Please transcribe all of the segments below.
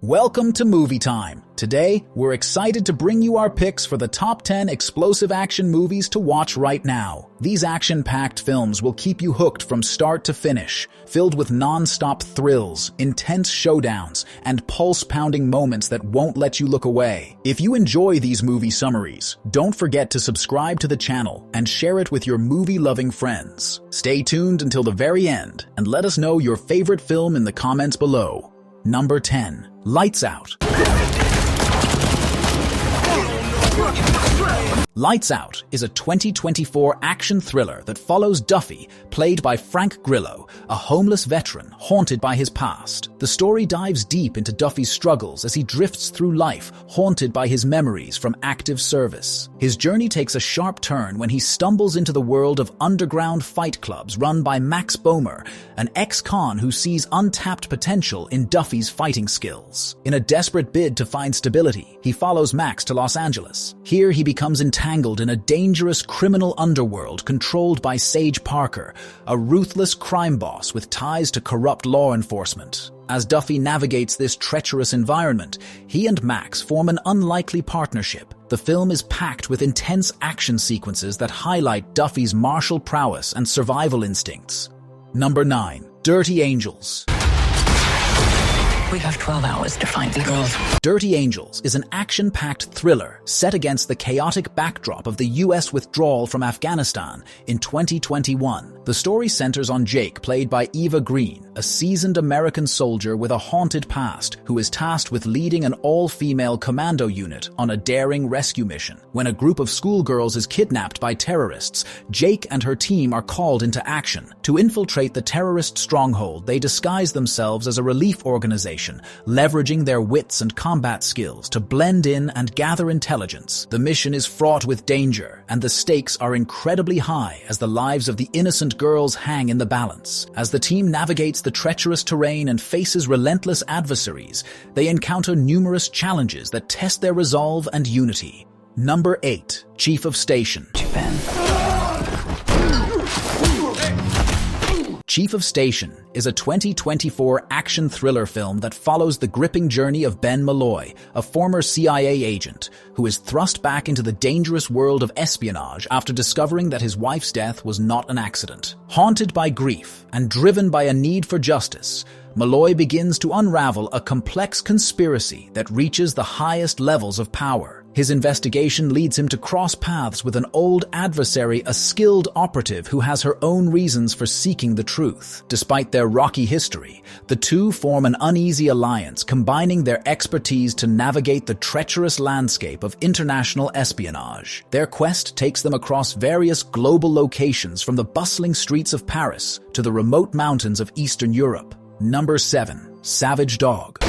Welcome to Movie Time. Today, we're excited to bring you our picks for the top 10 explosive action movies to watch right now. These action-packed films will keep you hooked from start to finish, filled with non-stop thrills, intense showdowns, and pulse-pounding moments that won't let you look away. If you enjoy these movie summaries, don't forget to subscribe to the channel and share it with your movie-loving friends. Stay tuned until the very end and let us know your favorite film in the comments below. Number 10. Lights Out. Lights Out is a 2024 action thriller that follows Duffy, played by Frank Grillo, a homeless veteran haunted by his past. The story dives deep into Duffy's struggles as he drifts through life, haunted by his memories from active service. His journey takes a sharp turn when he stumbles into the world of underground fight clubs run by Max Bomer, an ex-con who sees untapped potential in Duffy's fighting skills. In a desperate bid to find stability, he follows Max to Los Angeles. Here he becomes entangled in a dangerous criminal underworld controlled by Sage Parker, a ruthless crime boss with ties to corrupt law enforcement. As Duffy navigates this treacherous environment, he and Max form an unlikely partnership. The film is packed with intense action sequences that highlight Duffy's martial prowess and survival instincts. Number 9. Dirty Angels. We have 12 hours to find the girls. Dirty Angels is an action-packed thriller set against the chaotic backdrop of the U.S. withdrawal from Afghanistan in 2021. The story centers on Jake, played by Eva Green, a seasoned American soldier with a haunted past who is tasked with leading an all-female commando unit on a daring rescue mission. When a group of schoolgirls is kidnapped by terrorists, Jake and her team are called into action. To infiltrate the terrorist stronghold, they disguise themselves as a relief organization, leveraging their wits and combat skills to blend in and gather intelligence. The mission is fraught with danger, and the stakes are incredibly high as the lives of the innocent girls hang in the balance. As the team navigates the treacherous terrain and faces relentless adversaries, they encounter numerous challenges that test their resolve and unity. Number 8. Chief of Station. Chief of Station is a 2024 action thriller film that follows the gripping journey of Ben Malloy, a former CIA agent who is thrust back into the dangerous world of espionage after discovering that his wife's death was not an accident. Haunted by grief and driven by a need for justice, Malloy begins to unravel a complex conspiracy that reaches the highest levels of power. His investigation leads him to cross paths with an old adversary, a skilled operative who has her own reasons for seeking the truth. Despite their rocky history, the two form an uneasy alliance, combining their expertise to navigate the treacherous landscape of international espionage. Their quest takes them across various global locations, from the bustling streets of Paris to the remote mountains of Eastern Europe. Number 7. Savage Dog.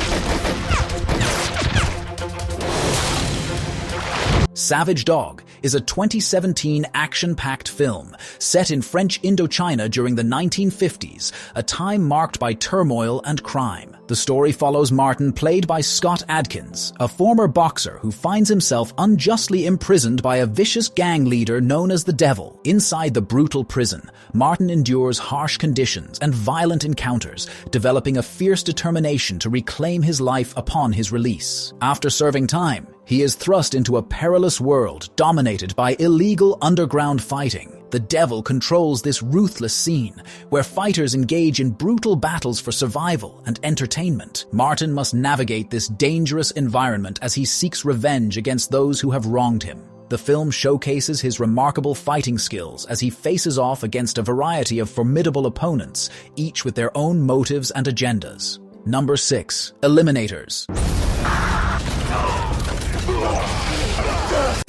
Savage Dog is a 2017 action-packed film set in French Indochina during the 1950s, a time marked by turmoil and crime. The story follows Martin, played by Scott Adkins, a former boxer who finds himself unjustly imprisoned by a vicious gang leader known as the Devil. Inside the brutal prison, Martin endures harsh conditions and violent encounters, developing a fierce determination to reclaim his life upon his release. After serving time, he is thrust into a perilous world dominated by illegal underground fighting. The Devil controls this ruthless scene, where fighters engage in brutal battles for survival and entertainment. Martin must navigate this dangerous environment as he seeks revenge against those who have wronged him. The film showcases his remarkable fighting skills as he faces off against a variety of formidable opponents, each with their own motives and agendas. Number 6. Eliminators.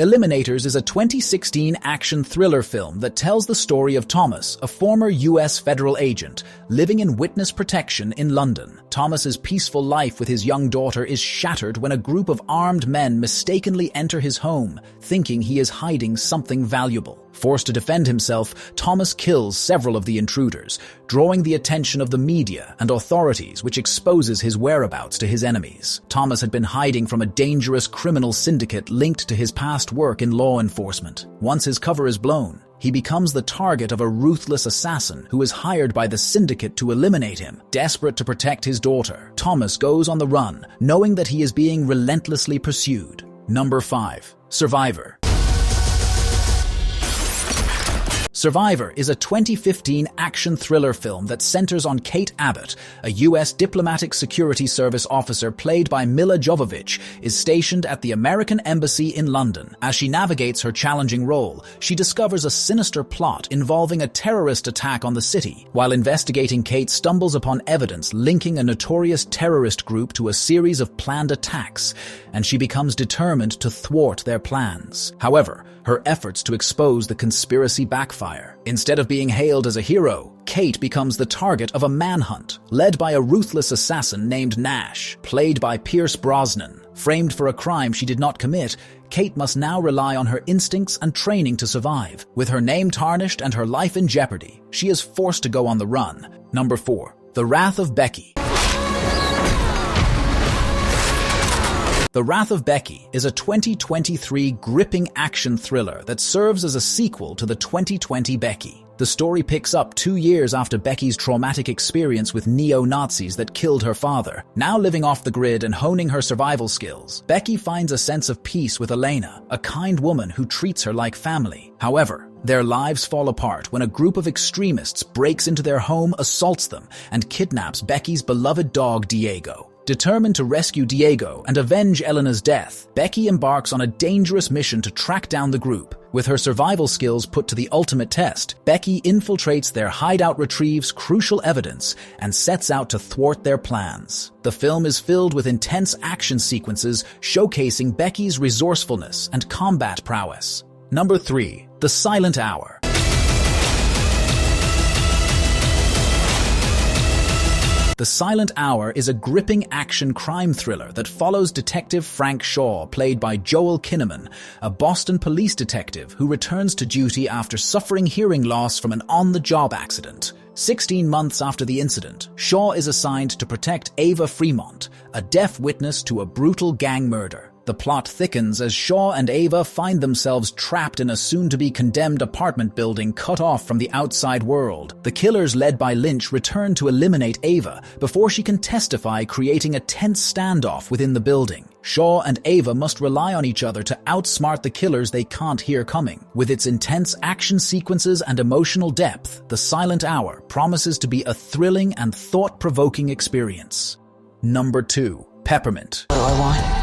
Eliminators is a 2016 action thriller film that tells the story of Thomas, a former U.S. federal agent, living in witness protection in London. Thomas's peaceful life with his young daughter is shattered when a group of armed men mistakenly enter his home, thinking he is hiding something valuable. Forced to defend himself, Thomas kills several of the intruders, drawing the attention of the media and authorities, which exposes his whereabouts to his enemies. Thomas had been hiding from a dangerous criminal syndicate linked to his past work in law enforcement. Once his cover is blown, he becomes the target of a ruthless assassin who is hired by the syndicate to eliminate him. Desperate to protect his daughter, Thomas goes on the run, knowing that he is being relentlessly pursued. Number 5. Survivor. Survivor is a 2015 action thriller film that centers on Kate Abbott, a U.S. diplomatic security service officer played by Milla Jovovich, is stationed at the American Embassy in London. As she navigates her challenging role, she discovers a sinister plot involving a terrorist attack on the city. While investigating, Kate stumbles upon evidence linking a notorious terrorist group to a series of planned attacks, and she becomes determined to thwart their plans. However, her efforts to expose the conspiracy backfire. Instead of being hailed as a hero, Kate becomes the target of a manhunt, led by a ruthless assassin named Nash, played by Pierce Brosnan. Framed for a crime she did not commit, Kate must now rely on her instincts and training to survive. With her name tarnished and her life in jeopardy, she is forced to go on the run. Number 4. The Wrath of Becky. The Wrath of Becky is a 2023 gripping action thriller that serves as a sequel to the 2020 Becky. The story picks up 2 years after Becky's traumatic experience with neo-Nazis that killed her father. Now living off the grid and honing her survival skills, Becky finds a sense of peace with Elena, a kind woman who treats her like family. However, their lives fall apart when a group of extremists breaks into their home, assaults them, and kidnaps Becky's beloved dog Diego. Determined to rescue Diego and avenge Elena's death, Becky embarks on a dangerous mission to track down the group. With her survival skills put to the ultimate test, Becky infiltrates their hideout, retrieves crucial evidence, and sets out to thwart their plans. The film is filled with intense action sequences showcasing Becky's resourcefulness and combat prowess. Number 3. The Silent Hour. The Silent Hour is a gripping action crime thriller that follows Detective Frank Shaw, played by Joel Kinnaman, a Boston police detective who returns to duty after suffering hearing loss from an on-the-job accident. 16 months after the incident, Shaw is assigned to protect Ava Fremont, a deaf witness to a brutal gang murder. The plot thickens as Shaw and Ava find themselves trapped in a soon-to-be condemned apartment building cut off from the outside world. The killers, led by Lynch, return to eliminate Ava before she can testify, creating a tense standoff within the building. Shaw and Ava must rely on each other to outsmart the killers they can't hear coming. With its intense action sequences and emotional depth, The Silent Hour promises to be a thrilling and thought-provoking experience. Number 2. Peppermint. What do I want?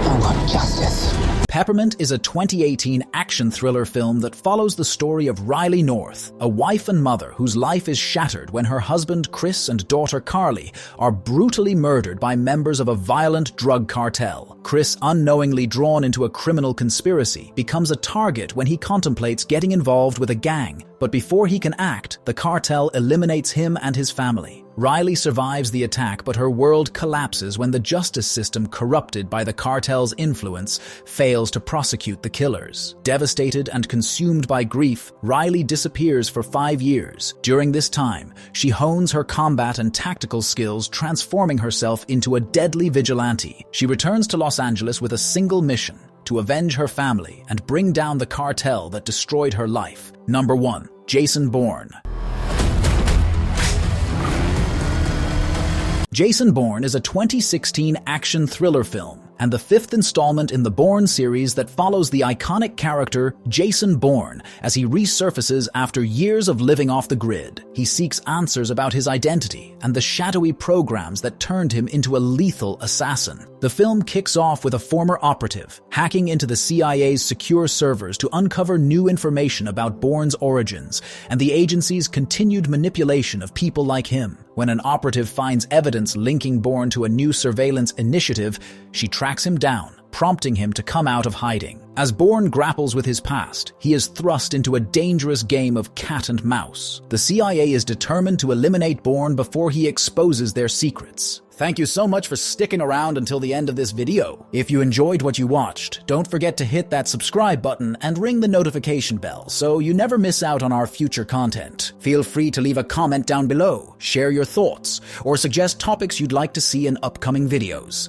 I want justice. Peppermint is a 2018 action thriller film that follows the story of Riley North, a wife and mother whose life is shattered when her husband Chris and daughter Carly are brutally murdered by members of a violent drug cartel. Chris, unknowingly drawn into a criminal conspiracy, becomes a target when he contemplates getting involved with a gang, but before he can act, the cartel eliminates him and his family. Riley survives the attack, but her world collapses when the justice system, corrupted by the cartel's influence, fails to prosecute the killers. Devastated and consumed by grief, Riley disappears for 5 years. During this time, she hones her combat and tactical skills, transforming herself into a deadly vigilante. She returns to Los Angeles with a single mission: to avenge her family and bring down the cartel that destroyed her life. Number 1. Jason Bourne. Jason Bourne is a 2016 action thriller film and the 5th installment in the Bourne series that follows the iconic character Jason Bourne as he resurfaces after years of living off the grid. He seeks answers about his identity and the shadowy programs that turned him into a lethal assassin. The film kicks off with a former operative hacking into the CIA's secure servers to uncover new information about Bourne's origins and the agency's continued manipulation of people like him. When an operative finds evidence linking Bourne to a new surveillance initiative, she tracks him down, prompting him to come out of hiding. As Bourne grapples with his past, he is thrust into a dangerous game of cat and mouse. The CIA is determined to eliminate Bourne before he exposes their secrets. Thank you so much for sticking around until the end of this video. If you enjoyed what you watched, don't forget to hit that subscribe button and ring the notification bell so you never miss out on our future content. Feel free to leave a comment down below, share your thoughts, or suggest topics you'd like to see in upcoming videos.